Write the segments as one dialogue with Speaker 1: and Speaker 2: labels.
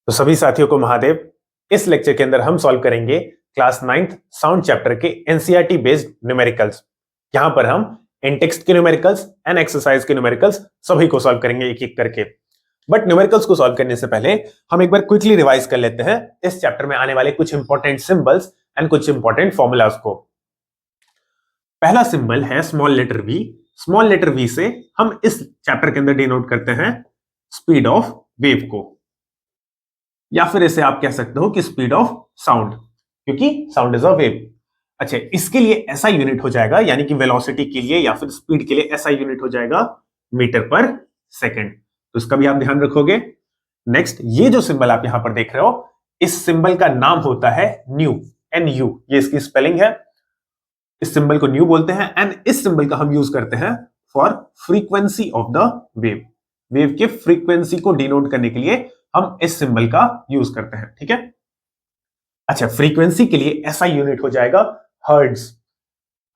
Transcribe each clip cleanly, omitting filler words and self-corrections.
Speaker 1: तो सभी साथियों को महादेव। इस लेक्चर के अंदर हम सॉल्व करेंगे क्लास 9th साउंड चैप्टर के एनसीईआरटी बेस्ड न्यूमेरिकल्स। यहां पर हम इन टेक्स्ट के न्यूमेरिकल्स एंड एक्सरसाइज के न्यूमेरिकल्स सभी को सॉल्व करेंगे एक एक करके। बट न्यूमेरिकल्स को सॉल्व करने से पहले हम एक बार क्विकली रिवाइज कर लेते हैं इस चैप्टर में आने वाले कुछ इंपॉर्टेंट सिंबल्स एंड कुछ इंपॉर्टेंट फॉर्मूलाज को। पहला सिंबल है small letter v. Small letter v से हम इस चैप्टर के अंदर डिनोट करते हैं स्पीड ऑफ वेव को, या फिर इसे आप कह सकते हो कि स्पीड ऑफ साउंड, क्योंकि साउंड इज अ वेव। अच्छा, इसके लिए ऐसा यूनिट हो जाएगा, यानी कि वेलोसिटी के लिए या फिर स्पीड के लिए ऐसा यूनिट हो जाएगा मीटर पर सेकंड। तो इसका भी आप ध्यान रखोगे। नेक्स्ट, ये जो सिंबल आप यहां पर देख रहे हो, इस सिंबल का नाम होता है न्यू, NU, ये इसकी स्पेलिंग है। इस सिंबल को न्यू बोलते हैं एंड इस सिंबल का हम यूज करते हैं for frequency of the wave. Wave के फ्रीक्वेंसी को डिनोट करने के लिए हम इस सिंबल का यूज करते हैं, ठीक है। अच्छा, फ्रीक्वेंसी के लिए ऐसा यूनिट हो जाएगा हर्ट्ज।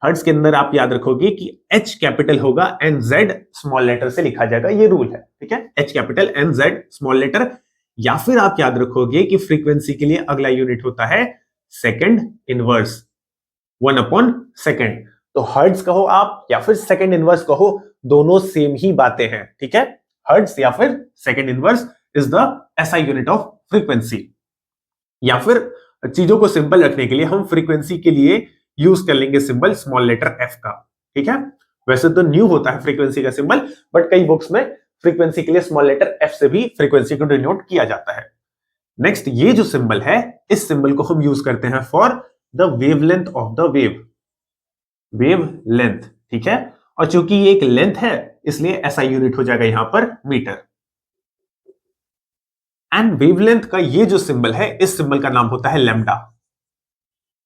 Speaker 1: हर्ट्ज के अंदर आप याद रखोगे कि H कैपिटल होगा एंड Z स्मॉल लेटर से लिखा जाएगा, ये रूल है, ठीक है। H capital and Z small letter. या फिर आप याद रखोगे कि फ्रीक्वेंसी के लिए अगला यूनिट होता है सेकंड इनवर्स, 1/सेकंड। तो हर्ट्ज कहो आप या फिर सेकंड इनवर्स कहो, दोनों सेम ही बातें हैं, ठीक है। हर्ट्ज या फिर second inverse is the SI unit of frequency. या फिर चीजों को सिंपल रखने के लिए हम फ्रीक्वेंसी के लिए यूज कर लेंगे सिंबल स्मॉल लेटर F का, ठीक है। वैसे तो न्यू होता है फ्रीक्वेंसी का सिंबल, बट कई बुक्स में फ्रीक्वेंसी के लिए स्मॉल लेटर F से भी फ्रीक्वेंसी को डिनोट किया जाता है। नेक्स्ट, ये जो सिंबल है, इस सिंबल को हम यूज करते हैं for the wavelength of the wave, wave length, ठीक है। और चूंकि ये एक लेंथ है, इसलिए ऐसा यूनिट हो जाएगा यहां पर मीटर। एंड वेवलेंथ का ये जो सिंबल है, इस सिंबल का नाम होता है लैम्डा।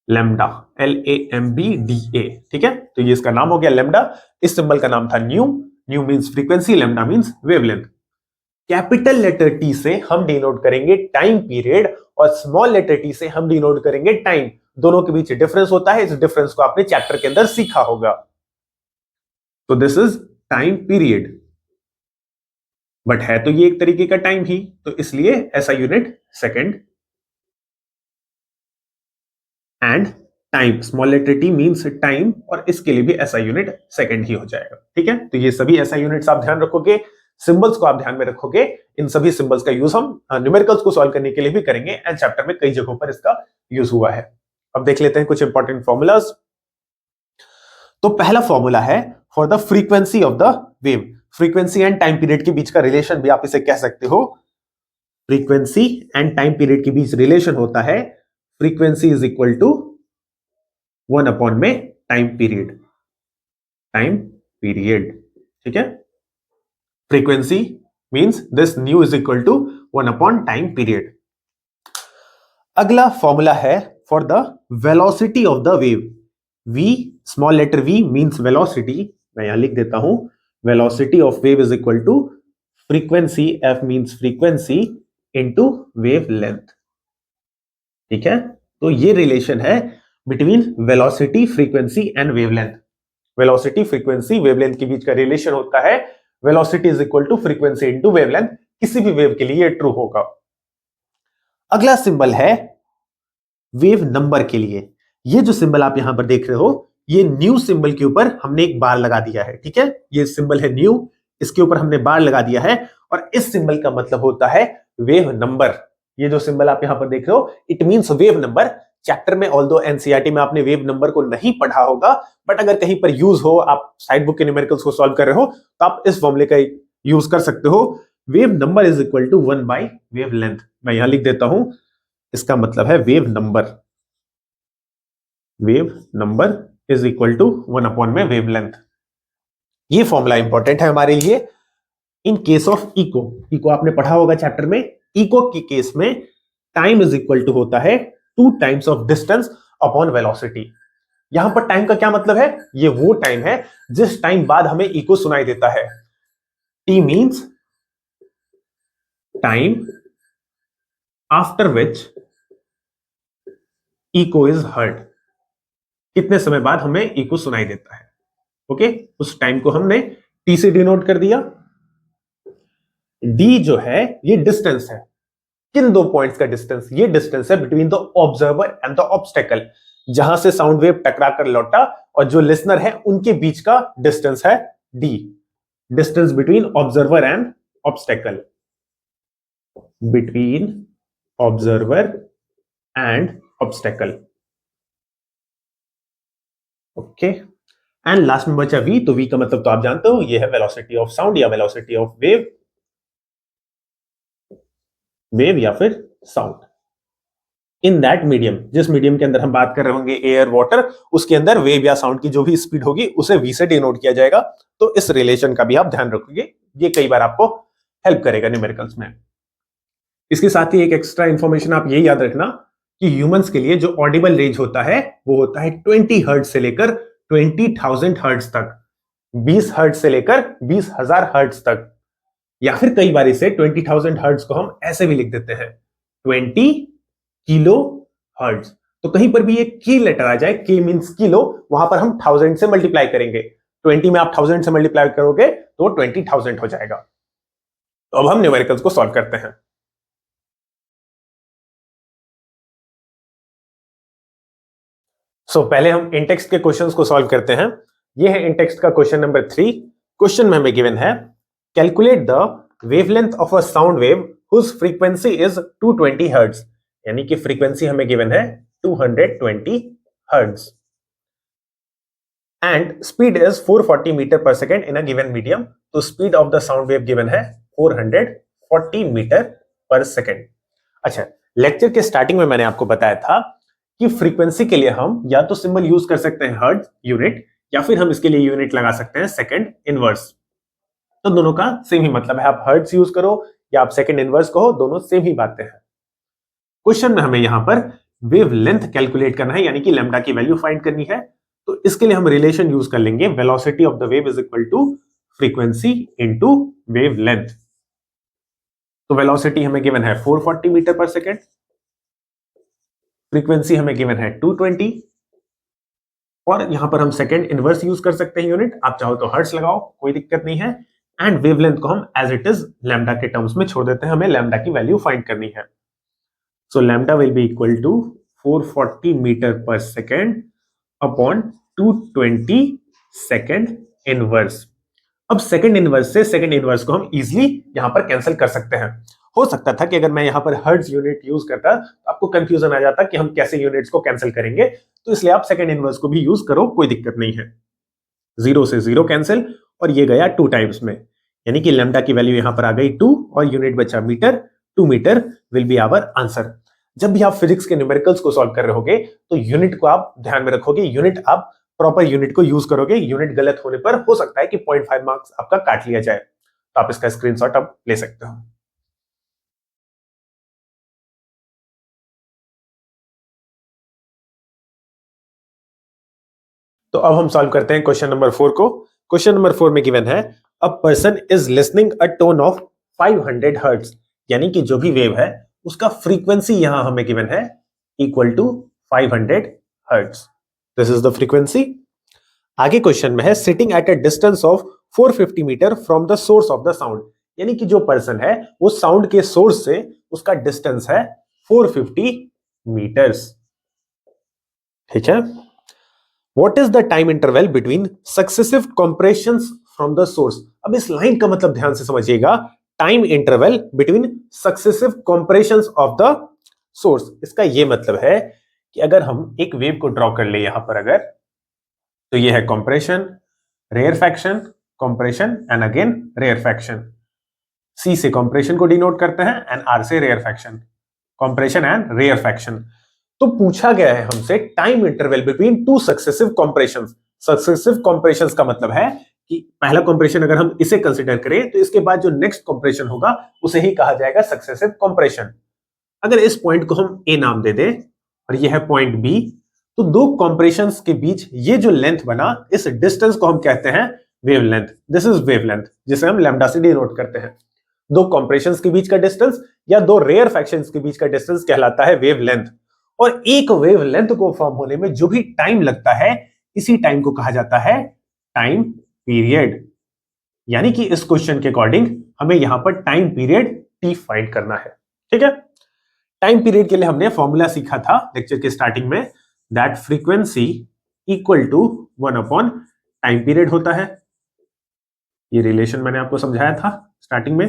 Speaker 1: लैम्डा, LAMBDA, ठीक है। तो ये इसका नाम हो गया लैम्डा। इस सिंबल का नाम था nu. Nu means frequency, lambda means wavelength. Capital letter T से हम डिनोट करेंगे टाइम पीरियड और स्मॉल लेटर T से हम डिनोट करेंगे टाइम। दोनों के बीच डिफरेंस होता है, इस डिफरेंस को आपने चैप्टर के अंदर सीखा होगा। तो this is time period, but है तो ये एक तरीके का टाइम ही, तो इसलिए ऐसा unit second. And time, small letter T means time, और इसके लिए भी ऐसा यूनिट सेकंड ही हो जाएगा, ठीक है। तो ये सभी ऐसा यूनिट्स आप ध्यान रखोगे, सिंबल्स को आप ध्यान में रखोगे। इन सभी सिंबल्स का यूज हम न्यूमेरिकल्स को सॉल्व करने के लिए भी करेंगे एंड चैप्टर में कई जगहों पर इसका यूज हुआ है। अब देख लेते हैं कुछ इंपॉर्टेंट फॉर्मूलाज। तो पहला फॉर्मूला है for the frequency of the wave. Frequency and time period के बीच का रिलेशन भी आप इसे कह सकते हो। फ्रीक्वेंसी एंड टाइम पीरियड के बीच रिलेशन होता है फ्रीक्वेंसी इज इक्वल टू 1/में टाइम पीरियड, टाइम पीरियड, ठीक है। Frequency means this nu is equal to 1/टाइम पीरियड। अगला फॉर्मूला है for the velocity of the wave. V, small letter V means velocity, मैं यहां लिख देता हूं, velocity of wave is equal to frequency, F means frequency into wave length, ठीक है। तो ये रिलेशन है between velocity, frequency and wavelength. Velocity, frequency, wavelength के बीच का रिलेशन होता है velocity is equal to frequency into wavelength. किसी भी वेव के लिए ये ट्रू होगा। अगला सिंबल है वेव नंबर के लिए। ये जो सिंबल आप यहां पर देख रहे हो, ये न्यू सिंबल के ऊपर हमने एक बार लगा दिया है, ठीक है। ये सिंबल है न्यू, इसके ऊपर हमने बार लगा दिया है, और इस सिंबल का मतलब होता है वेव नंबर। ये जो सिंबल आप यहां पर देख रहे हो, it means wave number. Chapter में ऑल्दो एनसीईआरटी में आपने वेव नंबर को नहीं पढ़ा होगा, बट अगर कहीं पर यूज हो, आप साइड बुक के न्यूमेरिकल्स को सॉल्व कर रहे हो, तो आप इस फॉर्मूले का यूज कर सकते हो। Wave number is equal to 1 wave length. मैं यहां लिख देता हूं, इसका मतलब है wave number, wave number is equal to 1 में वेव लेंथ। ये फॉर्मूला इंपॉर्टेंट है हमारे लिए in case of echo. Echo आपने पढ़ा होगा चैप्टर में। इको के केस में टाइम इज इक्वल टू होता है 2 times of distance upon velocity. यहां पर टाइम का क्या मतलब है? ये वो टाइम है जिस टाइम बाद हमें इको सुनाई देता है। T means time after which echo is heard. कितने समय बाद हमें इको सुनाई देता है, ओके। उस टाइम को हमने टी से डिनोट कर दिया। डी जो है ये डिस्टेंस है, किन दो पॉइंट्स का डिस्टेंस? ये डिस्टेंस है between the observer and the obstacle, जहां से साउंड वेव टकरा कर लौटा और जो लिसनर है उनके बीच का डिस्टेंस है d, distance between observer and obstacle, between observer and obstacle. Okay, and last में बचा v, तो v का मतलब तो आप जानते हो, ये है वेलोसिटी ऑफ साउंड या वेलोसिटी ऑफ वेव, वेव या फिर साउंड इन दैट मीडियम। जिस मीडियम के अंदर हम बात कर रहे होंगे एयर वाटर, उसके अंदर वेव या साउंड की जो भी स्पीड होगी उसे v से डिनोट किया जाएगा। तो इस रिलेशन का भी आप ध्यान रखोगे, ये कई बार आपको हेल्प करेगा न्यूमेरिकल्स में। इसके साथ ही एक एक्स्ट्रा इंफॉर्मेशन आप ये याद रखना कि ह्यूमंस के लिए जो ऑडिबल रेंज होता है वो होता है 20 हर्ट्ज से लेकर 20,000 हर्ट्ज तक, 20 हर्ट्ज से लेकर 20,000 हर्ट्ज तक, या फिर कई बार इसे 20,000 हर्ट्ज को हम ऐसे भी लिख देते हैं 20 किलो हर्ट्ज। तो कहीं पर भी एक की लेटर आ जाए, के मींस किलो, वहां पर हम 1000 से मल्टीप्लाई करेंगे। 20 में आप 1000 से मल्टीप्लाई करोगे तो 20,000 हो जाएगा। तो अब हम न्यूमेरिकल्स को सॉल्व करते हैं। पहले हम इंटेक्स्ट के क्वेश्चंस को सॉल्व करते हैं। ये है इंटेक्स्ट का क्वेश्चन नंबर 3। क्वेश्चन में हमें गिवन है calculate the wavelength of a sound wave whose frequency is 220 hertz, यानी कि फ्रीक्वेंसी हमें गिवन है 220 hertz, and speed is 440 metre per second in a given medium. तो speed of the sound wave given है 440 metre per second. अच्छा, lecture के starting में मैंने आपको बताया था कि फ्रीक्वेंसी के लिए हम या तो सिंबल यूज कर सकते हैं हर्ट्ज यूनिट, या फिर हम इसके लिए यूनिट लगा सकते हैं सेकंड इनवर्स। तो दोनों का सेम ही मतलब है, आप हर्ट्ज यूज करो या आप सेकंड इनवर्स कहो, दोनों सेम ही बातें हैं। क्वेश्चन में हमें यहां पर वेव लेंथ कैलकुलेट करना है, यानी कि लैम्डा की वैल्यू फाइंड करनी है। तो इसके लिए हम रिलेशन यूज कर लेंगे velocity of the wave is equal to frequency into wave length. तो वेलोसिटी हमें गिवन है 440 मीटर पर सेकेंड, फ्रीक्वेंसी हमें गिवन है 220, और यहां पर हम सेकंड इनवर्स यूज कर सकते हैं यूनिट, आप चाहो तो हर्ट्ज लगाओ, कोई दिक्कत नहीं है। एंड वेवलेंथ को हम एज इट इज लैम्डा के टर्म्स में छोड़ देते हैं, हमें लैम्डा की वैल्यू फाइंड करनी है। So lambda will be equal to 440 metre per second upon 220 second inverse. अब सेकंड इनवर्स से सेकंड इनवर्स को हम इजीली यहां पर कैंसिल कर सकते हैं। हो सकता था कि अगर मैं यहां पर हर्ट्ज यूनिट यूज करता तो आपको कंफ्यूजन आ जाता कि हम कैसे यूनिट्स को कैंसिल करेंगे, तो इसलिए आप सेकंड इनवर्स को भी यूज करो, कोई दिक्कत नहीं है। 0 से 0 कैंसिल, और ये गया 2 टाइम्स में, यानी कि लैम्डा की वैल्यू यहां पर आ गई 2 और यूनिट बचा metre. 2 metre will be our answer. जब भी आप फिजिक्स के न्यूमेरिकल्स को सॉल्व कर रहे होगे तो यूनिट को आप ध्यान में रखोगे, यूनिट आप प्रॉपर यूनिट को यूज करोगे। यूनिट गलत होने पर हो सकता है कि 0.5 मार्क्स आपका काट लिया जाए, तो आप इसका स्क्रीनशॉट आप ले सकते हो। तो अब हम सॉल्व करते हैं क्वेश्चन नंबर 4 को। क्वेश्चन नंबर 4 में गिवन है a person is listening a tone of 500 hertz, यानी कि जो भी वेव है उसका फ्रीक्वेंसी यहां हमें गिवन है equal to 500 hertz. This is the frequency. आगे क्वेश्चन में है sitting at a distance of 450 metre from the source of the sound, यानी कि जो पर्सन है वो साउंड के सोर्स से उसका डिस्टेंस है 450 मीटर्स। ठीक है। What is the time interval between successive compressions from the source? अब इस लाइन का मतलब ध्यान से समझिएगा, time interval between successive compressions of the source. इसका ये मतलब है कि अगर हम एक वेव को ड्रॉ कर ले यहां पर अगर, तो ये है compression, rarefaction, compression and again rarefaction. C से कंप्रेशन को डिनोट करते हैं एंड आर से रेयरफैक्शन, कंप्रेशन एंड रेयरफैक्शन। तो पूछा गया है हमसे time interval between two successive compressions. Successive compressions का मतलब है कि पहला कंप्रेशन अगर हम इसे कंसीडर करें तो इसके बाद जो नेक्स्ट कंप्रेशन होगा उसे ही कहा जाएगा सक्सेसिव कंप्रेशन। अगर इस पॉइंट को हम ए नाम दे दें और यह है पॉइंट बी, तो दो कंप्रेशंस के बीच ये जो लेंथ बना, इस डिस्टेंस को हम कहते हैं वेवलेंथ। दिस इज वेवलेंथ, जिसे हम लैम्डा से डिनोट करते हैं। दो कंप्रेशंस के बीच का डिस्टेंस या दो रेयरफैक्शंस के बीच का डिस्टेंस कहलाता है वेवलेंथ। और एक वेवलेंथ को फॉर्म होने में जो भी टाइम लगता है, इसी टाइम को कहा जाता है टाइम पीरियड। यानी कि इस क्वेश्चन के अकॉर्डिंग हमें यहां पर टाइम पीरियड टी फाइंड करना है। ठीक है। टाइम पीरियड के लिए हमने फॉर्मूला सीखा था लेक्चर के स्टार्टिंग में, that frequency equal to 1 upon time period होता है। ये रिलेशन मैंने आपको समझाया था स्टार्टिंग में।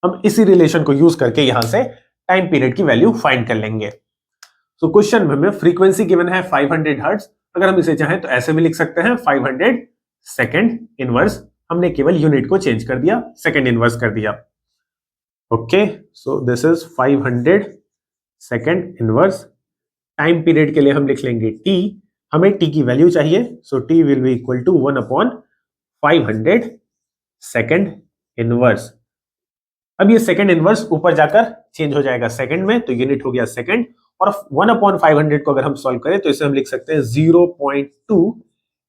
Speaker 1: हम इसी रिलेशन को यूज करके यहां से टाइम पीरियड की वैल्यू फाइंड कर लेंगे। तो क्वेश्चन में हमें फ्रीक्वेंसी गिवन है 500 हर्ट्ज, अगर हम इसे चाहें तो ऐसे भी लिख सकते हैं 500 सेकेंड इनवर्स। हमने केवल यूनिट को चेंज कर दिया, सेकेंड इनवर्स कर दिया। Okay, so this is 500 second inverse. Time period के लिए हम लिख लेंगे t, हमें t की वैल्यू चाहिए, so t will be equal to 1 upon 500 second inverse. अब ये सेकेंड इनवर्स ऊपर जाकर चेंज हो जाएगा सेकेंड में, तो यूनिट हो गया सेकेंड, और 1 अपॉन 500 को अगर हम सॉल्व करें तो इसे हम लिख सकते हैं 0.2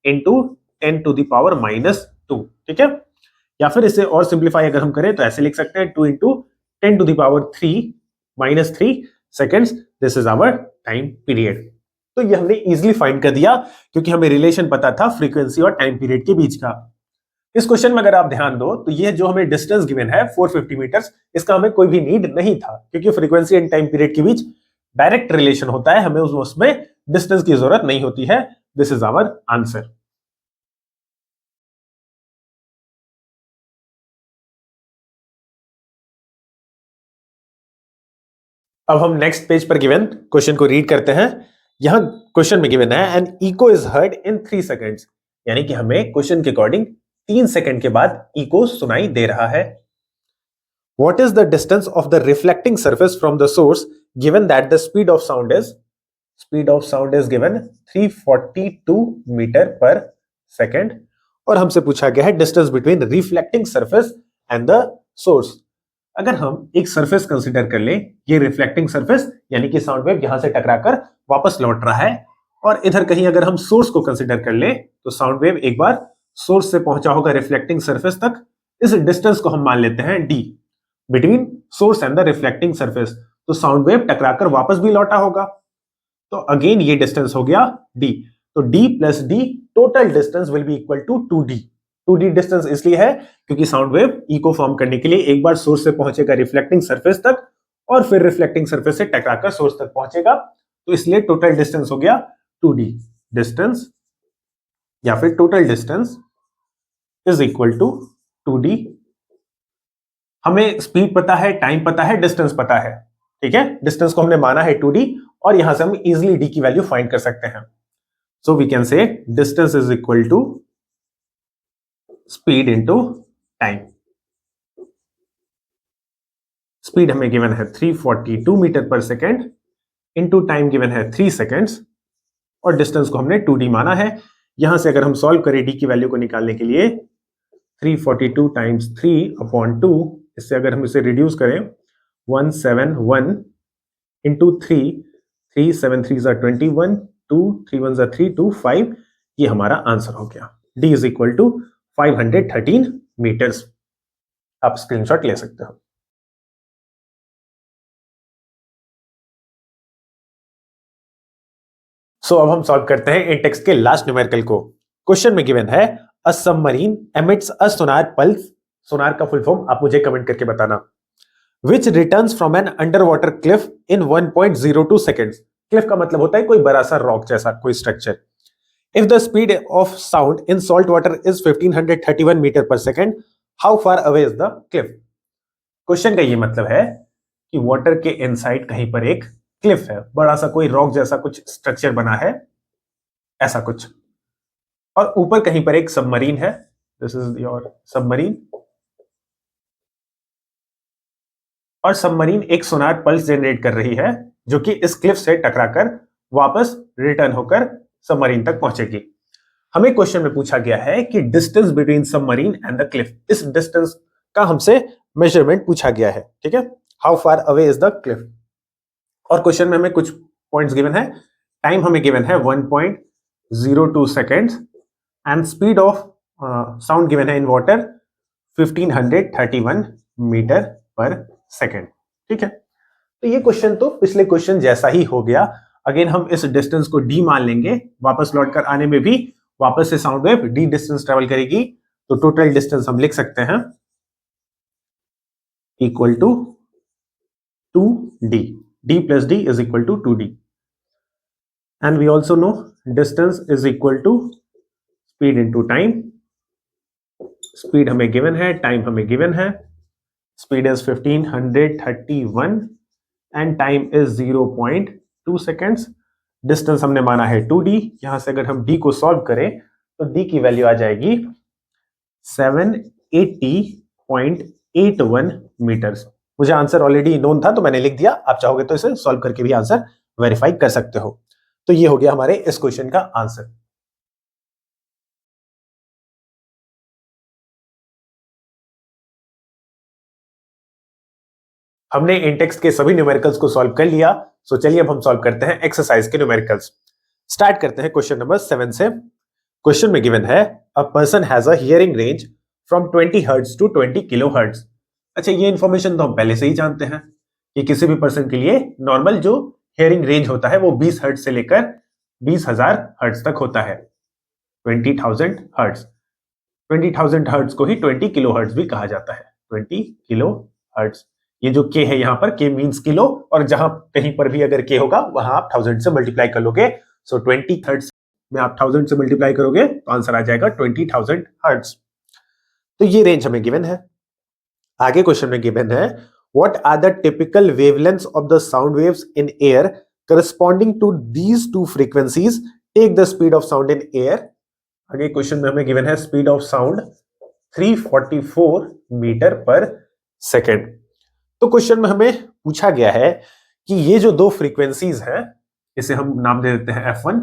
Speaker 1: इंटू 10 टू द पावर -2, ठीक है। या फिर इसे और सिंप्लीफाई अगर हम करें तो ऐसे लिख सकते हैं 2 into 10 to the power 3 seconds, this is our time period. तो ये हमने इजीली फाइंड कर दिया क्योंकि हमें रिलेशन पता था फ्रीक्वेंसी और टाइम पीरियड के बीच का। इस क्वेश्चन में अगर आप ध्यान दो तो ये जो हमें डिस्टेंस गिवन है 450 मीटर्स, इसका हमें कोई भी नीड नहीं था क्योंकि फ्रीक्वेंसी एंड टाइम पीरियड के बीच डायरेक्ट रिलेशन होता है, हमें उसमें डिस्टेंस की जरूरत नहीं होती है। This is our answer. अब हम नेक्स्ट पेज पर गिवन क्वेश्चन को रीड करते हैं। यहां क्वेश्चन में गिवन है an echo is heard in 3 seconds, यानी कि हमें क्वेश्चन के अकॉर्डिंग 3 सेकंड के बाद इको सुनाई दे रहा है। What is the distance of the reflecting surface from the source given that the speed of sound is given 342 meter per second, और हमसे पूछा गया है distance between reflecting surface and the source। अगर हम एक सरफेस कंसीडर कर ले, ये रिफ्लेक्टिंग सरफेस यानी कि साउंड वेव यहां से टकराकर वापस लौट रहा है, और इधर कहीं अगर हम सोर्स को कंसीडर कर ले तो साउंड वेव एक बार सोर्स से पहुंचा होगा रिफ्लेक्टिंग सरफेस तक। इस डिस्टेंस को हम मान लेते हैं d, between source and the reflecting surface. तो साउंड वेव टकराकर वापस भी लौटा होगा, तो अगेन ये डिस्टेंस हो गया d। तो d plus d total distance will be equal to 2d। 2d distance इसलिए है क्योंकि साउंड वेव इको फॉर्म करने के लिए एक बार सोर्स से पहुंचेगा रिफ्लेक्टिंग सरफेस तक और फिर रिफ्लेक्टिंग सरफेस से टकराकर सोर्स तक पहुंचेगा, तो इसलिए टोटल डिस्टेंस हो गया 2d डिस्टेंस, या फिर total distance is equal to 2d। हमें स्पीड पता है, टाइम पता है, डिस्टेंस पता है, ठीक है। डिस्टेंस को हमने माना है 2d और यहां से हम इजीली d की वैल्यू फाइंड कर सकते हैं। So we can say distance is equal to speed into time. Speed हमें गिवन है 342 metre per second, into time given है 3 सेकेंड्स, और डिस्टेंस को हमने 2d माना है। यहां से अगर हम सॉल्व करें d की वैल्यू को निकालने के लिए 342 टाइम्स 3/2, इससे अगर हम इसे रिड्यूस करें 171 इंटू 3 7 3 21, 2 3 1 3 2 5, ये हमारा आंसर हो गया। d is equal to 513 metres. आप स्क्रीनशॉट ले सकते हो। सो अब हम सॉल्व करते हैं इन टेक्स्ट के लास्ट न्यूमेरिकल को। क्वेश्चन में गिवन है a submarine emits a sonar pulse. Sonar का फुल फॉर्म आप मुझे कमेंट करके बताना। Which returns from an underwater cliff in 1.02 seconds। Cliff का मतलब होता है कोई बड़ा सा रॉक जैसा कोई structure. If the speed of sound in salt water is 1531 metre per second, how far away is the cliff। Question का ये मतलब है कि वाटर के इनसाइड कहीं पर एक क्लिफ है, बड़ा सा कोई रॉक जैसा कुछ स्ट्रक्चर बना है, ऐसा कुछ, और ऊपर कहीं पर एक सबमरीन है। दिस इज योर सबमरीन, और सबमरीन एक सोनार पल्स जनरेट कर रही है जो कि इस क्लिफ से टकराकर वापस रिटर्न होकर सबमरीन तक पहुंचेगी। हमें क्वेश्चन में पूछा गया है कि distance between submarine and the Cliff, इस डिस्टेंस का हमसे मेजरमेंट पूछा गया है, ठीक है। How far away is the Cliff, और क्वेश्चन में हमें कुछ पॉइंट्स गिवन है। टाइम हमें गिवन है 1.02 seconds, and speed of sound given है in water 1531 metre per second, ठीक है। तो ये क्वेश्चन तो पिछले क्वेश्चन जैसा ही हो गया। अगेन हम इस डिस्टेंस को d मान लेंगे, वापस लौटकर आने में भी वापस से sound wave d distance travel करेगी, तो टोटल डिस्टेंस हम लिख सकते हैं equal to 2 d. d plus d is equal to 2d. And we also know distance is equal to speed into time. Speed हमें गिवन है, टाइम हमें given है. Speed is 1531 and time is 0.2 seconds. Distance हमने माना है 2d. यहां से अगर हम d को सॉल्व करें तो d की वैल्यू आ जाएगी 780.81 मीटर्स. मुझे आंसर ऑलरेडी नोन था तो मैंने लिख दिया. आप चाहोगे तो इसे सॉल्व करके भी आंसर वेरीफाई कर सकते हो. तो ये हो गया हमारे इस क्वेश्चन का आंसर. हमने इन टेक्स्ट के सभी न्यूमेरिकल्स को सॉल्व कर लिया. सो चलिए अब हम सॉल्व करते हैं एक्सरसाइज के न्यूमेरिकल्स. स्टार्ट करते हैं क्वेश्चन नंबर 7 से. क्वेश्चन में गिवन है a person has a hearing range from 20 hertz to 20 kilohertz. अच्छा, ये इंफॉर्मेशन तो हम पहले से ही जानते हैं कि किसी भी पर्सन के लिए नॉर्मल जो हियरिंग रेंज होता है वो 20 हर्ट्ज से लेकर 20,000 हर्ट्ज तक होता है. 20,000 हर्ट्ज. 20,000 हर्ट्ज को ही 20 किलो हर्ट्ज भी कहा जाता है. 20 किलो हर्ट्ज. ये जो के है यहाँ पर, के मींस किलो, और जहां कहीं पर भी अगर के होगा वहां आप 1000 से मल्टीप्लाई कर लोगे. सो 20 हर्ट्ज में आप 1000 से मल्टीप्लाई करोगे तो आंसर आ जाएगा 20,000 हर्ट्ज. तो ये रेंज हमें गिवन है. आगे क्वेश्चन में गिवन है what are the typical wavelengths of the sound waves in air corresponding to these two frequencies. Take the speed of sound in air. आगे क्वेश्चन में हमें गिवन है speed of sound 344 metre per second. तो question में हमें पूछा गया है कि ये जो दो फ्रीक्वेंसीज हैं, इसे हम नाम दे देते हैं F1.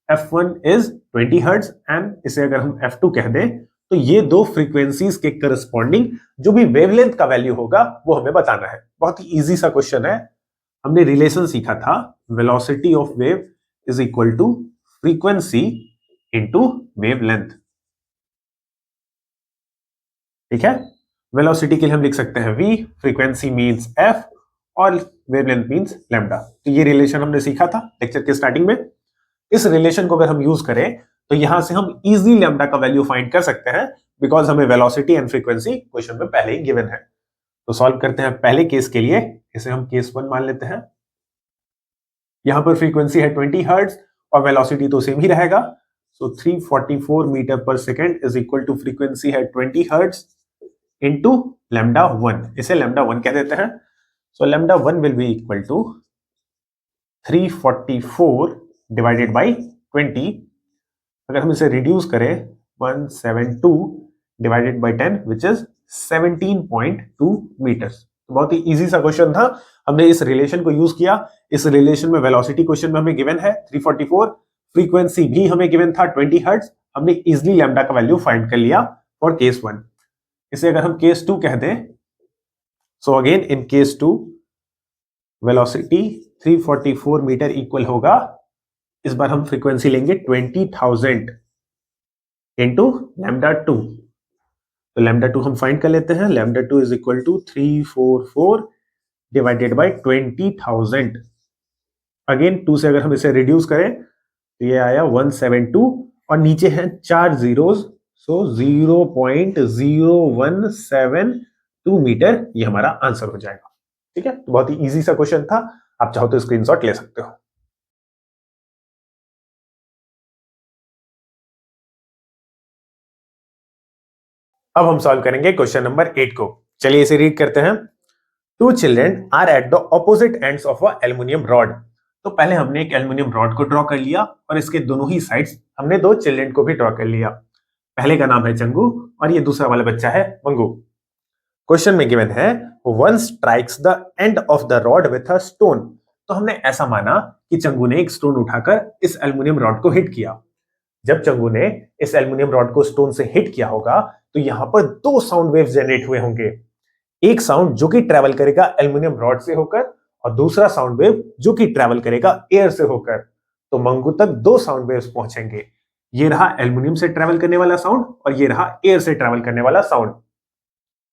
Speaker 1: F1 is 20 hertz and इसे अगर हम F2 कह दें तो ये दो फ्रीक्वेंसीज के करस्पॉन्डिंग जो भी वेवलेंथ का वैल्यू होगा वो हमें बताना है. बहुत ही इजी सा क्वेश्चन है. हमने रिलेशन सीखा था, velocity of wave is equal to frequency into wavelength. ठीक है. वेलोसिटी के लिए हम लिख सकते हैं v, फ्रीक्वेंसी मींस f और वेवलेंथ मींस लैम्डा. तो ये रिलेशन हमने सीखा था लेक्चर के स्टार्टिंग में. इस रिलेशन को अगर हम यूज करें तो यहां से हम इजीली लैम्डा का वैल्यू फाइंड कर सकते हैं बिकॉज हमें वेलोसिटी एंड फ्रीक्वेंसी क्वेश्चन में पहले ही गिवन है. तो सॉल्व करते हैं पहले केस के लिए. इसे हम केस 1 मान लेते हैं. यहां पर फ्रीक्वेंसी है 20 हर्ट्ज और वेलोसिटी तो सेम ही रहेगा. So 344 metre per second is equal to frequency है 20 हर्ट्ज इंटू लैम्डा 1. इसे लैम्डा 1 कह देते हैं. So lambda 1 will be equal to 344 divided by 20. अगर हम इसे रिड्यूस करें 172 divided by 10 which is 17.2 metres. बहुत ही इजी सा क्वेश्चन था. हमने इस रिलेशन को यूज किया. इस रिलेशन में वेलोसिटी क्वेश्चन में हमें गिवन है 344, फ्रीक्वेंसी भी हमें गिवन था 20 हर्ट्ज. हमने इजीली लैम्डा का वैल्यू फाइंड कर लिया फॉर केस 1. इसे अगर हम केस 2 कह दें, so again in case 2 velocity 344 metre इक्वल होगा, इस बार हम फ्रीक्वेंसी लेंगे 20,000 इंटू लैम्डा 2. तो लैम्डा 2 हम फाइंड कर लेते हैं. Lambda 2 is equal to 344 divided by 20,000. Again 2 से अगर हम इसे रिड्यूस करें तो ये आया 172 और नीचे हैं 4 जीरोस. सो 0.0172 मीटर ये हमारा आंसर हो जाएगा. ठीक है. तो बहुत ही इजी सा क्वेश्चन था. आप चाहो तो स्क्रीनशॉट ले सकते हो. अब हम सॉल्व करेंगे क्वेश्चन नंबर 8 को. चलिए इसे रीड करते हैं. 2 children are at the opposite ends of a aluminium rod. तो पहले हमने एक एल्युमिनियम रॉड को ड्रॉ कर लिया और इसके दोनों ही साइड्स हमने 2 चिल्ड्रेन को भी ड्रॉ कर लिया. पहले का नाम है चंगू और ये दूसरा वाला बच्चा है मंगू. क्वेश्चन में गिवन है one strikes the end of the rod with a stone. तो हमने ऐसा माना कि चंगू ने एक स्टोन उठाकर इस एल्युमिनियम रॉड को हिट किया. जब चंगू ने इस एल्युमिनियम रॉड को स्टोन से हिट किया होगा तो यहां पर 2 साउंड वेव्स जनरेट हुए होंगे. एक साउंड जो कि ट्रेवल करेगा एल्युमिनियम रॉड से होकर और दूसरा साउंड वेव जो कि ट्रेवल करेगा एयर से होकर. तो मंगू तक 2 साउंड वेव्स पहुंचेंगे. ये रहा एल्युमिनियम से ट्रेवल करने वाला साउंड और ये रहा एयर से ट्रेवल करने वाला साउंड.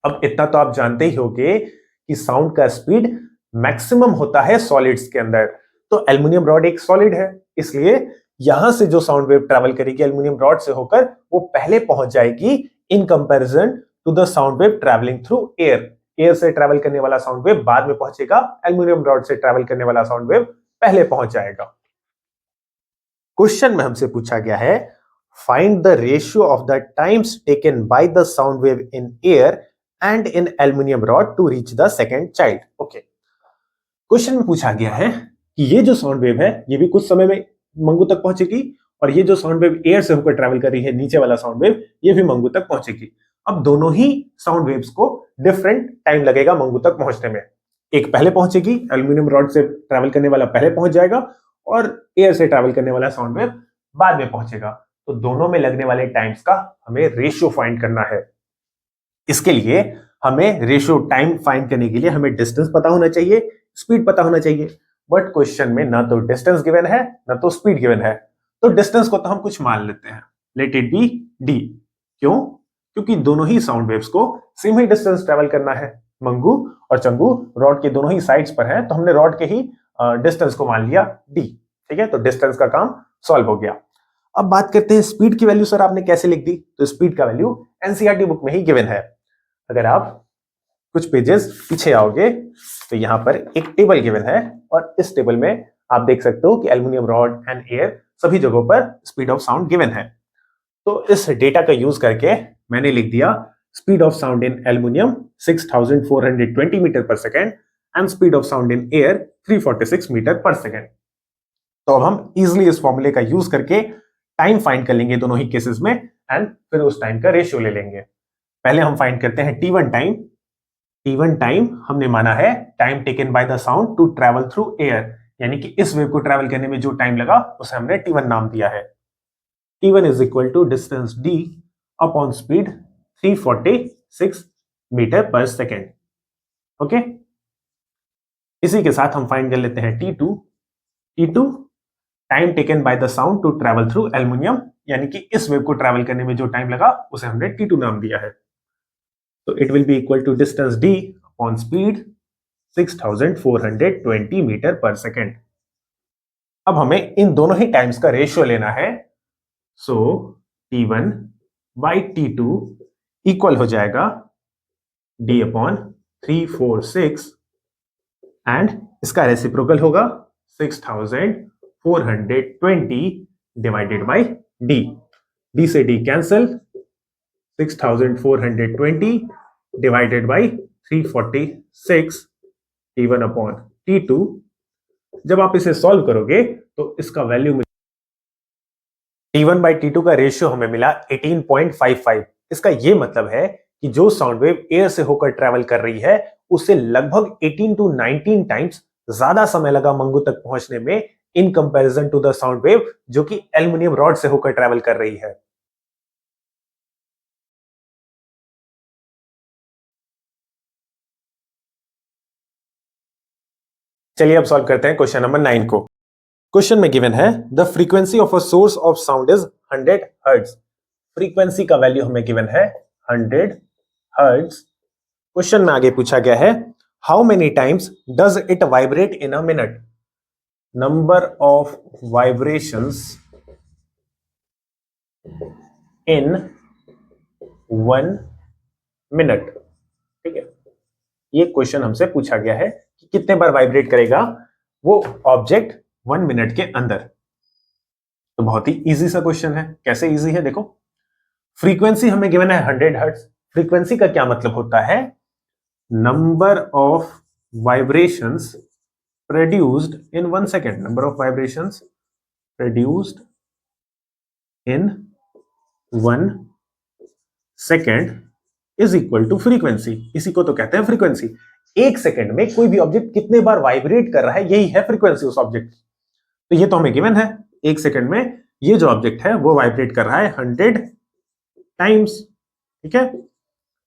Speaker 1: अब इतना तो आप जानते ही होंगे कि साउंड का स्पीड मैक्सिमम होता है सॉलिड्स के अंदर. तो एल्युमिनियम रॉड एक सॉलिड है, इसलिए यहां से जो साउंड वेव ट्रेवल करेगी एल्युमिनियम रॉड से होकर वो पहले पहुंच जाएगी in comparison to the sound wave travelling through air. Air से ट्रेवल करने वाला साउंड वेव बाद में पहुंचेगा, एल्यूमिनियम रॉड से ट्रेवल करने वाला साउंड वेव पहले पहुंच जाएगा। क्वेश्चन में हमसे पूछा गया है find the ratio of the times taken by the sound wave in air and in aluminium rod to reach the second child. Okay, question में पूछा गया है कि ये जो साउंड वेव है ये भी कुछ समय में मंगू तक पहुंचेगी, और ये जो साउंड वेव एयर से होकर ट्रैवल कर रही है नीचे वाला साउंड वेव, ये भी मंगू तक पहुंचेगी। अब दोनों ही साउंड वेव्स को डिफरेंट टाइम लगेगा मंगू तक पहुंचने में। एक पहले पहुंचेगी, एल्यूमिनियम रॉड से ट्रैवल करने वाला पहले पहुंच जाएगा, और एयर से ट्रैवल करने वाला साउंड वेव बाद में पहुंचेगा। तो दोनों में लगने वाले टाइम्स का हमें रेशियो फाइंड करना है। इसके लिए हमें रेशियो टाइम फाइंड करने के लिए हमें डिस्टेंस पता होना चाहिए, स्पीड पता होना चाहिए। बट क्वेश्चन में ना तो डिस्टेंस गिवन है ना तो स्पीड गिवन है, तो डिस्टेंस को तो हम कुछ मान लेते हैं, लेट इट बी डी। क्यों? क्योंकि दोनों ही साउंड वेव्स को सेम ही डिस्टेंस ट्रेवल करना है। मंगू और चंगू रॉड के दोनों ही साइड्स पर हैं, तो हमने रॉड के ही डिस्टेंस को मान लिया डी। ठीक है, तो डिस्टेंस का काम सॉल्व हो गया। अब बात करते हैं स्पीड की वैल्यू। सर आपने कैसे लिख दी? तो स्पीड का वैल्यू एनसीईआरटी बुक में ही गिवन है। अगर आप कुछ पेजेस पीछे आओगे तो यहां पर एक टेबल गिवन है, और इस टेबल में आप देख सकते हो कि एल्यूमिनियम रॉड एंड एयर सभी जगहों पर स्पीड ऑफ साउंड गिवन है। तो इस डेटा का यूज करके मैंने लिख दिया speed of sound in aluminium 6420 metre per second and speed of sound in air 346 metre per second. तो अब हम इजिली इस फॉर्मूले का यूज करके टाइम फाइंड कर लेंगे दोनों ही केसेस में, एंड फिर उस टाइम का रेशियो ले लेंगे। पहले हम फाइंड करते हैं T1 टाइम। T1 टाइम हमने माना है time taken by the sound to travel through air, यानी कि इस वेव को ट्रैवल करने में जो टाइम लगा उसे हमने T1 नाम दिया है। T1 is equal to distance d upon speed 346 metre per second. Okay, इसी के साथ हम फाइंड कर लेते हैं T2। T2 time taken by the sound to travel through aluminium, यानी कि इस वेव को ट्रैवल करने में जो टाइम लगा उसे हमने T2 नाम दिया है। तो it will be equal to distance d upon speed 6420 metre per second. अब हमें इन दोनों ही टाइम्स का रेशियो लेना है। सो T1 बाई T2 इक्वल हो जाएगा d अपॉन 346, एंड इसका रेसिप्रोकल होगा 6420 डिवाइडेड बाई d। d से d cancel, 6420 divided by 346 T1 upon T2। जब आप इसे सॉल्व करोगे तो इसका वैल्यू T1 बाई T2 का रेशियो हमें मिला 18.55। इसका यह मतलब है कि जो साउंड वेव एयर से होकर ट्रैवल कर रही है उससे लगभग 18 to 19 टाइम्स ज्यादा समय लगा मंगू तक पहुंचने में, in comparison to the sound wave जो कि एल्यूमिनियम रॉड से होकर ट्रैवल कर रही है। चलिए अब सॉल्व करते हैं क्वेश्चन नंबर 9 को। क्वेश्चन में गिवन है the frequency of a source of sound is 100 hertz. Frequency का वैल्यू हमें गिवन है 100 हर्ट्ज। क्वेश्चन में आगे पूछा गया है how many times does it vibrate in a minute. Number of vibrations in 1 minute. ठीक है, ये क्वेश्चन हमसे पूछा गया है कि कितने बार वाइब्रेट करेगा वो ऑब्जेक्ट 1 मिनट के अंदर। तो बहुत ही इजी सा क्वेश्चन है। कैसे इजी है देखो, फ्रीक्वेंसी हमें गिवन है 100 हर्ट्ज। फ्रीक्वेंसी का क्या मतलब होता है? Number of vibrations produced in 1 second. Number of vibrations produced in 1 second is equal to frequency. इसी को तो कहते हैं फ्रीक्वेंसी। एक सेकेंड में कोई भी ऑब्जेक्ट कितने बार वाइब्रेट कर रहा है, यही है फ्रीक्वेंसी उस ऑब्जेक्ट। तो ये तो हमें गिवन है, एक सेकेंड में ये जो ऑब्जेक्ट है वो वाइब्रेट कर रहा है 100 टाइम्स। ठीक है,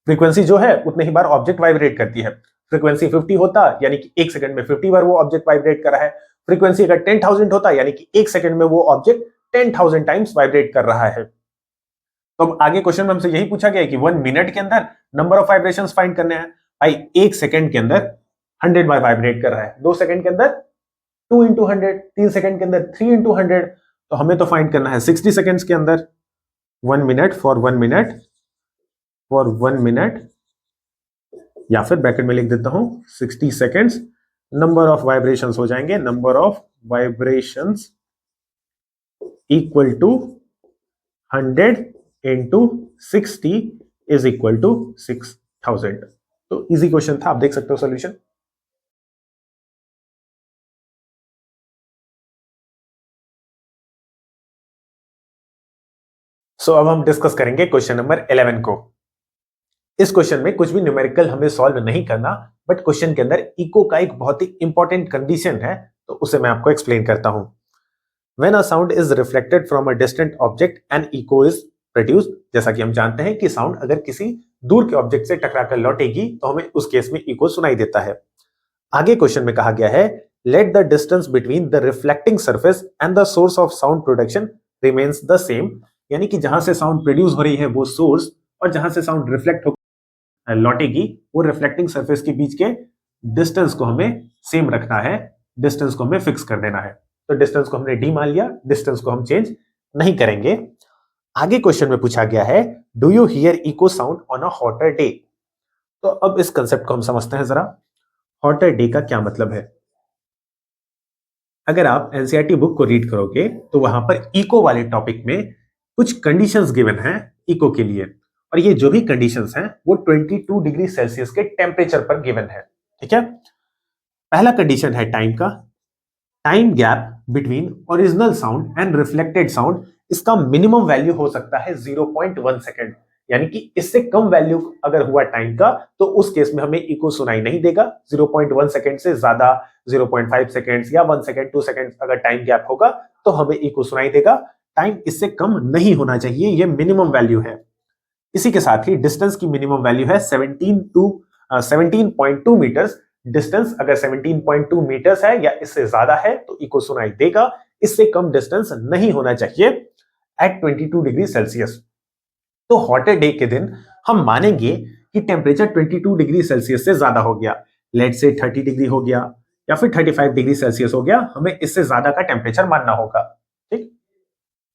Speaker 1: फ्रीक्वेंसी जो है उतने ही बार ऑब्जेक्ट वाइब्रेट करती है। फ्रीक्वेंसी 50 होता यानी कि एक सेकंड में 50 बार वो ऑब्जेक्ट वाइब्रेट कर रहा है। फ्रीक्वेंसी अगर 10,000 होता यानी कि एक सेकंड में वो ऑब्जेक्ट 10,000 टाइम्स वाइब्रेट कर रहा है। तो अब आगे क्वेश्चन में हमसे यही पूछा गया है कि 1 मिनट के अंदर नंबर ऑफ वाइब्रेशंस फाइंड करने हैं। भाई एक सेकंड के अंदर 100 बार वाइब्रेट कर रहा है, 2 सेकंड के अंदर 2 into 100, 3 सेकंड के अंदर 3 into 100। तो हमें तो फाइंड करना है 60 सेकंड्स के अंदर। 1 मिनट फॉर 1 मिनट या फिर ब्रैकेट में लिख देता हूं 60 सेकेंड्स, नंबर ऑफ वाइब्रेशंस हो जाएंगे, number of vibrations equal to 100 into 60 is equal to 6000। तो इजी क्वेश्चन था, आप देख सकते हो सोल्यूशन। सो अब हम डिस्कस करेंगे क्वेश्चन नंबर 11 को। इस क्वेश्चन में कुछ भी न्यूमेरिकल हमें सॉल्व नहीं करना, बट क्वेश्चन के अंदर इको का एक बहुत ही इंपॉर्टेंट कंडीशन है, तो उसे मैं आपको एक्सप्लेन करता हूं। When a sound is reflected from a distant object, an echo is produced। जैसा कि हम जानते हैं कि साउंड अगर किसी दूर के ऑब्जेक्ट से टकराकर लौटेगी तो हमें उस केस में इको सुनाई देता है। आगे क्वेश्चन में कहा गया है, let the distance between the reflecting surface and the source of sound production remains the same। यानी कि जहां से साउंड प्रोड्यूस हो रही है वो सोर्स, और जहां से साउंड रिफ्लेक्ट हो लौटेगी वो रिफ्लेक्टिंग सरफेस के बीच के डिस्टेंस को हमें सेम रखना है, डिस्टेंस को हमें फिक्स कर देना है। तो डिस्टेंस को हमने डी मान लिया, डिस्टेंस को हम चेंज नहीं करेंगे। आगे क्वेश्चन में पूछा गया है, do you here echo sound on a hotter day. तो अब इस कंसेप्ट को हम समझते हैं जरा। हॉटर डे का क्या मतलब है? अगर आप एनसीईआरटी बुक को रीड करोगे तो वहां पर इको वाले टॉपिक में कुछ कंडीशंस गिवन हैं इको के लिए, और ये जो भी कंडीशंस हैं वो 22 डिग्री सेल्सियस के टेम्परेचर पर गिवन है। ठीक है, पहला कंडीशन है टाइम का। Time gap between original sound and reflected sound, इसका मिनिमम वैल्यू हो सकता है 0.1 सेकेंड, यानी कि इससे कम वैल्यू अगर हुआ टाइम का तो उस केस में हमें इको सुनाई नहीं देगा। 0.1 सेकेंड से ज्यादा 0.5 सेकेंड्स या 1 सेकेंड 2 सेकेंड अगर टाइम गैप होगा तो हमें इको सुनाई देगा। टाइम इससे कम नहीं होना चाहिए, ये मिनिमम वैल्यू है। इसी के साथ ही डिस्टेंस की मिनिमम वैल्यू है 17.2 मीटर्स। डिस्टेंस अगर 17.2 मीटर्स है या इससे ज्यादा है तो इको सुनाई देगा, इससे कम डिस्टेंस नहीं होना चाहिए एट 22 डिग्री सेल्सियस। तो हॉटर डे के दिन हम मानेंगे कि टेम्परेचर 22 डिग्री सेल्सियस से ज्यादा हो गया, लेट से 30 डिग्री हो गया या फिर 35 डिग्री सेल्सियस हो गया, हमें इससे ज्यादा का टेम्परेचर मानना होगा। ठीक,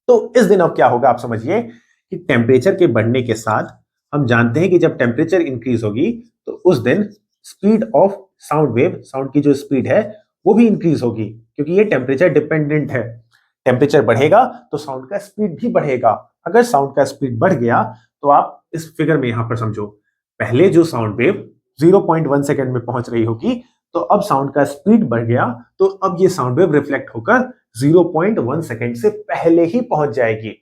Speaker 1: तो इस दिन अब क्या होगा आप समझिए कि टेम्परेचर के बढ़ने के साथ हम जानते हैं कि जब टेम्परेचर इंक्रीज होगी तो उस दिन speed of sound wave, sound की जो स्पीड है वो भी इंक्रीज होगी, क्योंकि ये टेम्परेचर डिपेंडेंट है। टेम्परेचर बढ़ेगा तो साउंड का स्पीड भी बढ़ेगा। अगर साउंड का स्पीड बढ़ गया तो आप इस फिगर में यहां पर समझो, पहले जो साउंड वेव 0.1 सेकेंड में पहुंच रही होगी, तो अब साउंड का स्पीड बढ़ गया तो अब ये साउंड वेव रिफ्लेक्ट होकर 0.1 सेकेंड से पहले ही पहुंच जाएगी।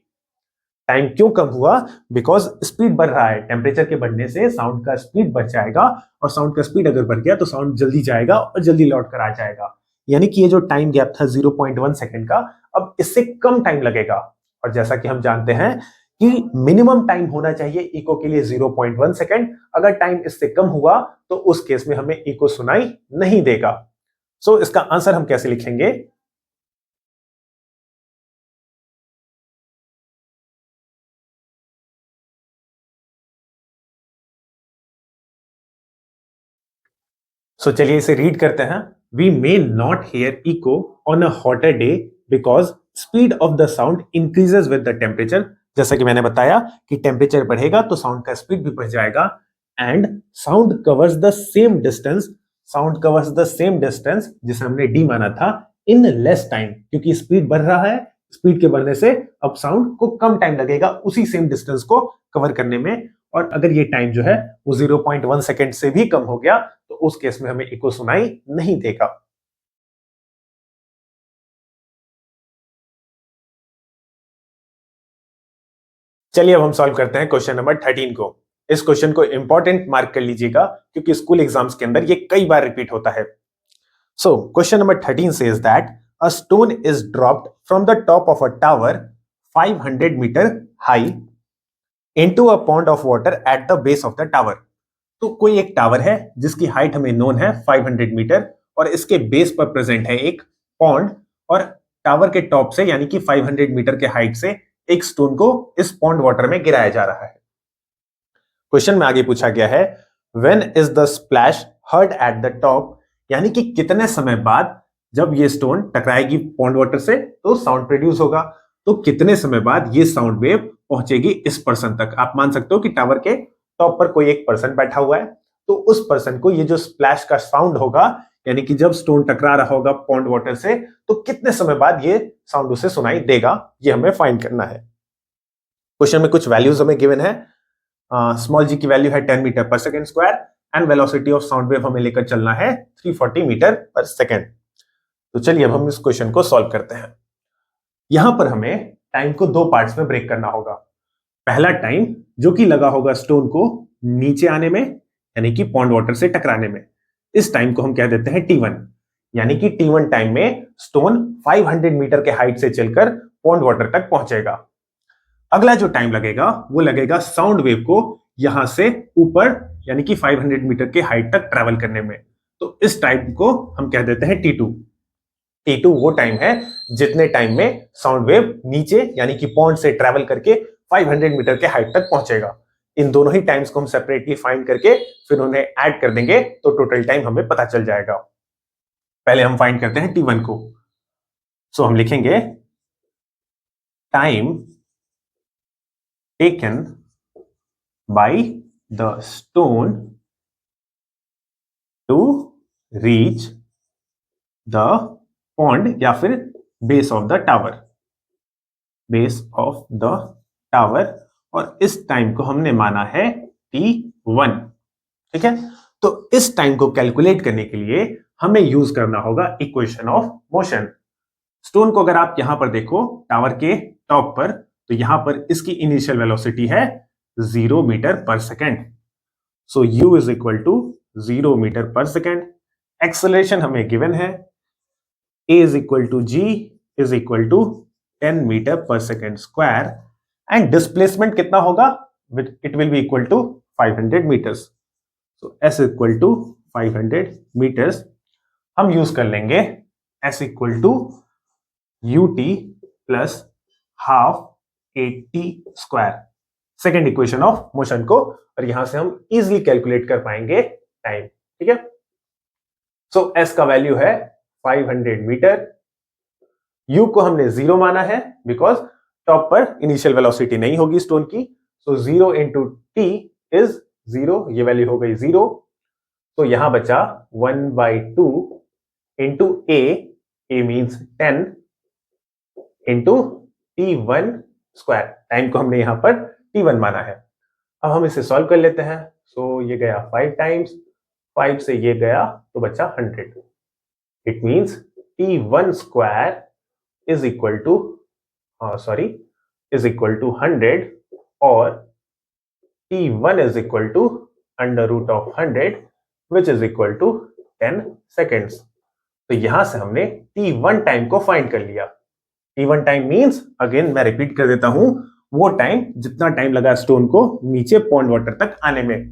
Speaker 1: टाइम क्यों कम हुआ? बिकॉज स्पीड बढ़ रहा है, टेम्परेचर के बढ़ने से साउंड का स्पीड बढ़ जाएगा, और साउंड का स्पीड अगर बढ़ गया तो साउंड जल्दी जाएगा और जल्दी लौट कर आ जाएगा। यानी कि ये जो टाइम गैप था 0.1 सेकेंड का, अब इससे कम टाइम लगेगा। और जैसा कि हम जानते हैं कि मिनिमम टाइम होना चाहिए इको के लिए 0.1 सेकेंड, अगर टाइम इससे कम हुआ तो उस केस में हमें इको सुनाई नहीं देगा। सो इसका आंसर हम कैसे लिखेंगे? सो चलिए इसे रीड करते हैं। We may not hear echo on a hotter day because speed of the sound increases with the temperature. जैसा कि मैंने बताया कि टेम्परेचर बढ़ेगा तो साउंड का स्पीड भी बढ़ जाएगा। And sound covers the same distance, sound covers the same distance जिसे हमने डी माना था इन लेस टाइम, क्योंकि स्पीड बढ़ रहा है, स्पीड के बढ़ने से अब साउंड को कम टाइम लगेगा उसी सेम डिस्टेंस को कवर करने में। और अगर ये टाइम जो है वो 0.1 सेकेंड से भी कम हो गया तो उस केस में हमें इको सुनाई नहीं देगा। चलिए अब हम सॉल्व करते हैं क्वेश्चन नंबर 13 को। इस क्वेश्चन को इंपॉर्टेंट मार्क कर लीजिएगा क्योंकि स्कूल एग्जाम्स के अंदर ये कई बार रिपीट होता है। So question number 13 says that a stone is dropped from the top of a tower 500 metre high into a pond of water at the base of the tower. तो कोई एक tower है जिसकी हाइट हमें known है 500 metre, और इसके base पर प्रेजेंट है एक पॉन्ड, और टावर के टॉप से यानी कि 500 मीटर के हाइट से एक स्टोन को इस पॉन्ड वाटर में गिराया जा रहा है। क्वेश्चन में आगे पूछा गया है when is the splash heard at the top, यानी कि कितने समय बाद जब ये स्टोन टकराएगी पॉन्ड वाटर से तो साउंड प्रोड्यूस होगा। तो कितने समय बाद ये साउंड वेव पहुंचेगी इस पर्सन तक। आप मान सकते हो कि टावर के टॉप पर कोई एक पर्सन बैठा हुआ है तो उस पर्सन को ये जो स्प्लैश का साउंड होगा, यानी कि जब स्टोन टकरा रहा होगा पॉन्ड वाटर से, तो कितने समय बाद ये साउंड उसे सुनाई देगा, ये हमें फाइंड करना है। क्वेश्चन में कुछ वैल्यूज हमें गिवन है। स्मॉल जी की वैल्यू है 10 metre per second square and velocity of sound wave हमें लेकर चलना है 340 मीटर पर सेकेंड। तो चलिए अब हम इस क्वेश्चन को सॉल्व करते हैं। यहां पर हमें टाइम को दो पार्ट्स में ब्रेक करना होगा। पहला टाइम जो कि लगा होगा स्टोन को नीचे आने में, यानी कि पॉन्ड वाटर से टकराने में, इस टाइम को हम कह देते हैं T1, यानी कि T1 टाइम में स्टोन 500 मीटर के हाइट से चलकर पॉन्ड वाटर तक पहुंचेगा। अगला जो टाइम लगेगा वो लगेगा साउंड वेव को यहां से ऊपर, यानी कि 500 मीटर के हाइट तक ट्रैवल करने में। तो इस टाइम को हम कह देते हैं T2। T2 वो टाइम है जितने टाइम में साउंड वेव नीचे, यानी कि पॉन्ड से ट्रैवल करके 500 मीटर के हाइट तक पहुंचेगा। इन दोनों ही टाइम्स को हम सेपरेटली फाइंड करके फिर उन्हें ऐड कर देंगे तो टोटल टाइम हमें पता चल जाएगा। पहले हम फाइंड करते हैं T1 को। सो हम लिखेंगे time taken by the stone to reach the pond या फिर base of the tower, base of the tower, और इस टाइम को हमने माना है T1। ठीक है, तो इस टाइम को कैलकुलेट करने के लिए हमें यूज करना होगा इक्वेशन ऑफ मोशन। स्टोन को अगर आप यहां पर देखो टावर के टॉप पर, तो यहां पर इसकी इनिशियल वेलोसिटी है 0 metre per second. So u is equal to 0 metre per second. Acceleration हमें गिवन है a is equal to g is equal to 10 metre per second square, and displacement कितना होगा, it will be equal to 500 metres. So s equal to 500 मीटर्स। हम use कर लेंगे s equal to ut plus half 80 square, second equation of motion को, और यहां से हम इजीली कैलकुलेट कर पाएंगे टाइम। ठीक है, सो s का वैल्यू है 500 मीटर। u को हमने 0 माना है बिकॉज टॉप पर इनिशियल वेलोसिटी नहीं होगी स्टोन की। सो 0 इंटू टी इज 0, ये वैल्यू हो गई 0। तो यहां बचा 1/2 into a means 10 into T1 square. Time को हमने यहां पर T1 माना है। अब हम इसे सॉल्व कर लेते हैं। सो ये गया 5 टाइम्स, 5 से ये गया तो बचा 100। It means T1 square is equal to is equal to 100, और T1 is equal to under root of 100 which is equal to 10 seconds. तो यहां से हमने T1 टाइम को फाइंड कर लिया। T1 टाइम मींस, अगेन मैं रिपीट कर देता हूं, वो टाइम जितना टाइम लगा स्टोन को नीचे पॉन्ड वाटर तक आने में।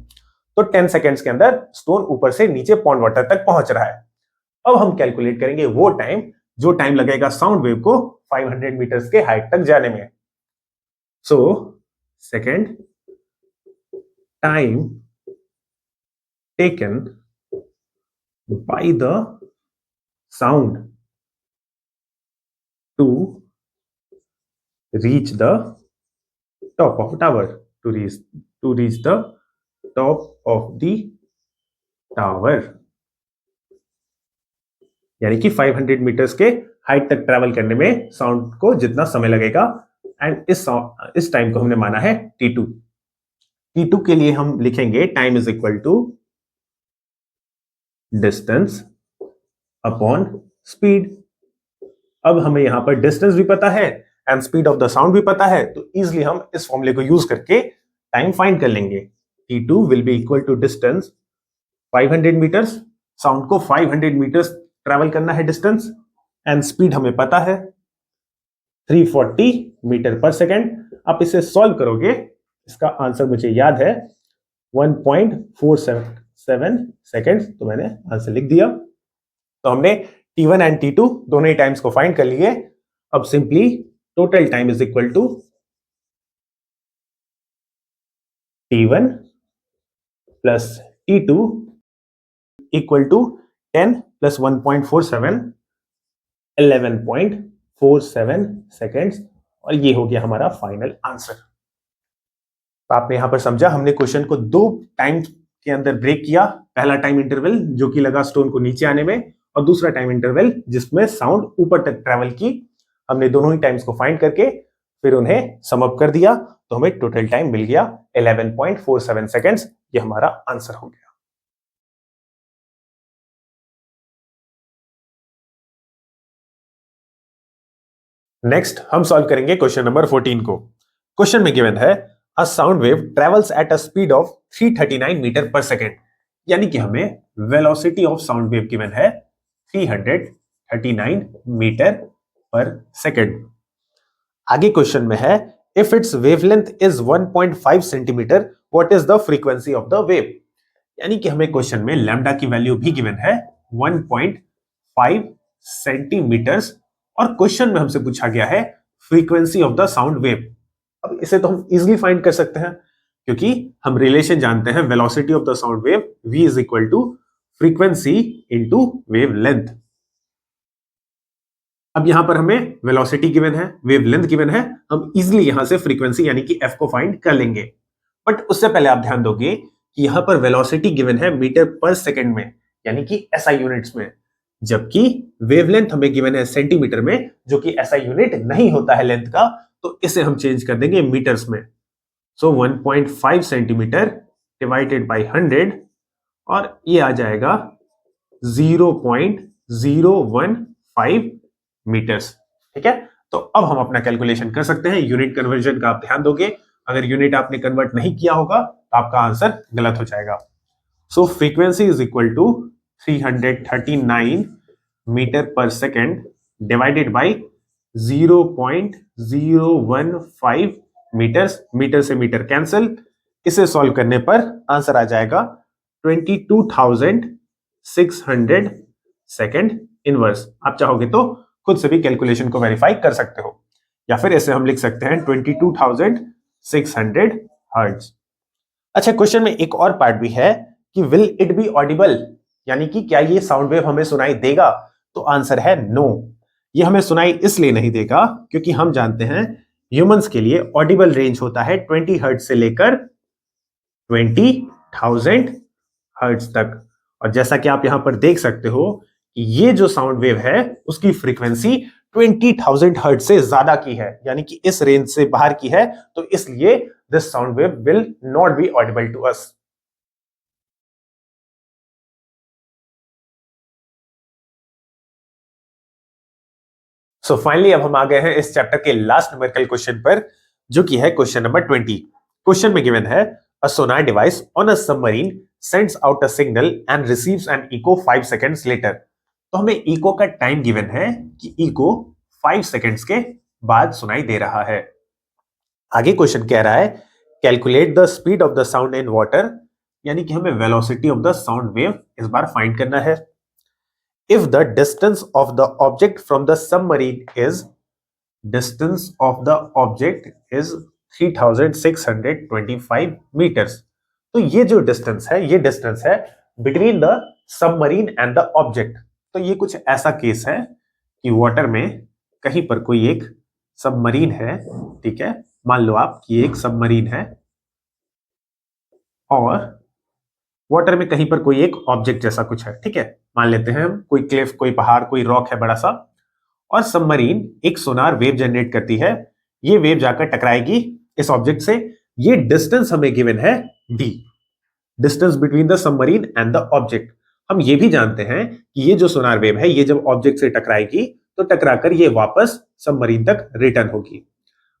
Speaker 1: तो 10 सेकेंड्स के अंदर स्टोन ऊपर से नीचे पॉन्ड वाटर तक पहुंच रहा है। अब हम कैलकुलेट करेंगे वो टाइम जो टाइम लगेगा साउंड वेव को 500 मीटर्स के हाइट तक जाने में। So second time taken by the sound to reach the top of tower, to reach the top of the tower, यानी कि 500 मीटर्स के हाइट तक ट्रैवल करने में साउंड को जितना समय लगेगा, एंड इस टाइम को हमने माना है T2। T2 के लिए हम लिखेंगे time is equal to distance upon speed. अब हमें यहां पर डिस्टेंस भी पता है and speed of the sound भी पता है, तो इजीली हम इस फॉर्मूले को यूज करके टाइम फाइंड कर लेंगे। T2 will be equal to distance 500 metres, sound को 500 मीटर्स ट्रैवल करना है डिस्टेंस, एंड स्पीड हमें पता है 340 मीटर पर सेकेंड। आप इसे सॉल्व करोगे, इसका आंसर मुझे याद है 1.477 सेकेंड्स, तो मैंने आंसर लिख दिया। तो हमने T1 एंड T2 दोनों ही टाइम्स को फाइंड कर लिए। अब simply total time is equal to T1 plus T2 equal to 10 plus 1.47, 11.47 seconds, और ये हो गया हमारा फाइनल आंसर। तो आपने यहां पर समझा, हमने क्वेश्चन को दो टाइम के अंदर ब्रेक किया, पहला टाइम इंटरवल जो कि लगा स्टोन को नीचे आने में, और दूसरा टाइम इंटरवल जिसमें साउंड ऊपर तक ट्रेवल की। हमने दोनों ही टाइम्स को फाइंड करके फिर उन्हें सम अप कर दिया, तो हमें टोटल टाइम मिल गया 11.47 सेकेंड्स। ये हमारा आंसर हो गया। नेक्स्ट हम सॉल्व करेंगे क्वेश्चन नंबर 14 को। क्वेश्चन में गिवन है a sound wave travels at a speed of 339 metre per second, यानी कि हमें velocity of sound wave given है 339 मीटर पर सेकेंड। आगे क्वेश्चन में है if its wavelength is 1.5 centimetre what is the frequency of the wave, यानी कि हमें क्वेश्चन में लैम्डा की वैल्यू भी गिवन है 1.5 सेंटीमीटर्स, और क्वेश्चन में हमसे पूछा गया है frequency of the sound wave. अब इसे तो हम इजीली फाइंड कर सकते हैं, क्योंकि हम रिलेशन जानते हैं velocity of the sound wave v is equal to frequency into wave length. अब यहां पर हमें वेलोसिटी गिवन है, वेव लेंथ गिवन है, हम इजीली यहां से फ्रीक्वेंसी यानी कि f को फाइंड कर लेंगे। बट उससे पहले आप ध्यान दोगे कि यहां पर वेलोसिटी गिवन है मीटर पर सेकेंड में, यानी कि SI यूनिट्स में, जबकि वेवलेंथ हमें गिवन है सेंटीमीटर में, जो कि SI यूनिट नहीं होता है लेंथ का, तो इसे हम चेंज कर देंगे मीटर्स में। सो 1.5 सेंटीमीटर डिवाइडेड बाय 100, और ये आ जाएगा 0.015 मीटर्स। ठीक है, तो अब हम अपना कैलकुलेशन कर सकते हैं। यूनिट कन्वर्जन का आप ध्यान दोगे, अगर यूनिट आपने कन्वर्ट नहीं किया होगा तो आपका आंसर गलत हो जाएगा। So frequency is equal to 339 metre per second divided by 0.015 metres, metre से मीटर कैंसिल, इसे सॉल्व करने पर आंसर आ जाएगा 22,600 सेकेंड इनवर्स। आप चाहोगे तो खुद से भी कैलकुलेशन को वेरीफाई कर सकते हो, या फिर ऐसे हम लिख सकते हैं 22,600 हर्ट्ज। अच्छा, क्वेश्चन में एक और पार्ट भी है कि विल इट बी ऑडिबल, यानी कि क्या ये साउंड वेव हमें सुनाई देगा, तो आंसर है नो। ये हमें सुनाई इसलिए नहीं देगा क्योंकि हम जानते हैं ह्यूमंस के लिए ऑडिबल रेंज होता है 20 हर्ट्ज से लेकर 20,000 हर्ट्ज तक। और जैसा कि आप यहां पर देख सकते हो कि ये जो साउंड वेव है उसकी फ्रीक्वेंसी 20,000 हर्ट्ज से ज्यादा की है, यानी कि इस रेंज से बाहर की है, तो इसलिए this sound wave will not be audible to us. So finally अब हम आ गए हैं इस चैप्टर के लास्ट न्यूमेरिकल क्वेश्चन पर, जो कि है क्वेश्चन नंबर 20। क्वेश्चन में गिवन है a sonar device on a submarine sends out a signal and receives an echo 5 seconds later. तो हमें इको का टाइम गिवन है कि इको 5 सेकंड्स के बाद सुनाई दे रहा है। आगे क्वेश्चन कह रहा है calculate the speed of the sound in water, यानी कि हमें velocity of the sound wave इस बार फाइंड करना है। If the distance of the object from the submarine is 3625 meters, तो ये जो डिस्टेंस है ये डिस्टेंस है between the submarine and the object. तो ये कुछ ऐसा केस है कि वाटर में कहीं पर कोई एक सबमरीन है, ठीक है, मान लो आप कि एक सबमरीन है और वाटर में कहीं पर कोई एक ऑब्जेक्ट जैसा कुछ है, ठीक है, मान लेते हैं हम कोई क्लिफ, कोई पहाड़, कोई रॉक है बड़ा सा, और सबमरीन एक सोनार वेव जनरेट करती है। ये वेव जाकर टकराएगी इस ऑब्जेक्ट से। ये डिस्टेंस हमें गिवन है d, distance between the submarine and the object. हम ये भी जानते हैं कि ये जो सोनार वेव है ये जब ऑब्जेक्ट से टकराएगी तो टकराकर ये वापस सबमरीन तक रिटर्न होगी।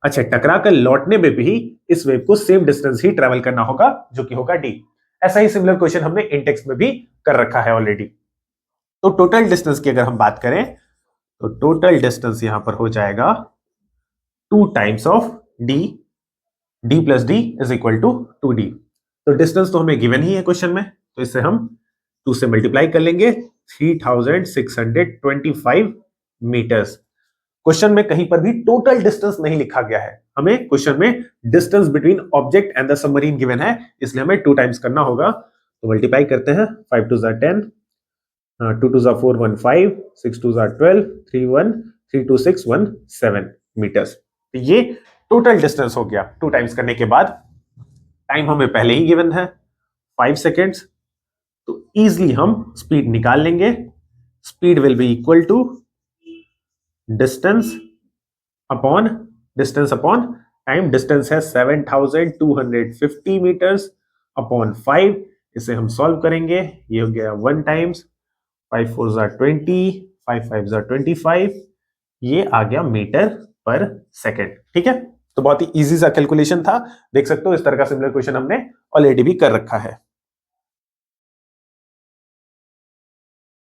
Speaker 1: अच्छा, टकराकर लौटने में भी इस वेव को सेम डिस्टेंस ही ट्रेवल करना होगा, जो कि होगा d। ऐसा ही सिमिलर क्वेश्चन हमने इंटेक्स में भी कर रखा है ऑलरेडी। तो टोटल डिस्टेंस की अगर हम बात करें तो टोटल डिस्टेंस यहां पर हो जाएगा 2 times of d, d plus d is equal to 2d। तो डिस्टेंस तो हमें गिवन ही है क्वेश्चन में, तो इसे हम 2 से मल्टीप्लाई कर लेंगे, 3625 मीटर्स। क्वेश्चन में कहीं पर भी टोटल डिस्टेंस नहीं लिखा गया है, हमें क्वेश्चन में distance between object and the submarine given है, इसलिए हमें 2 टाइम्स करना होगा। तो मल्टीप्लाई करते हैं, 5 2 10, 2 2 4 1 5, 6 2 12, 3 1, 3 2 6 1 7 मीटर्स। तो ये टोटल डिस्टेंस हो गया 2 टाइम्स करने के बाद। टाइम हमें पहले ही गिवन है 5 सेकेंड्स, तो इजिली हम स्पीड निकाल लेंगे। Speed will be equal to distance upon time. Distance है 7250 मीटर्स अपॉन 5। इसे हम सॉल्व करेंगे, ये हो गया 1 टाइम्स 5 4 जार 20, 5 5 जार 25, ये आ गया मीटर पर सेकेंड। ठीक है, तो बहुत ही इजी सा कैलकुलेशन था। देख सकते हो इस तरह का सिमिलर क्वेश्चन हमने ऑलरेडी भी कर रखा है।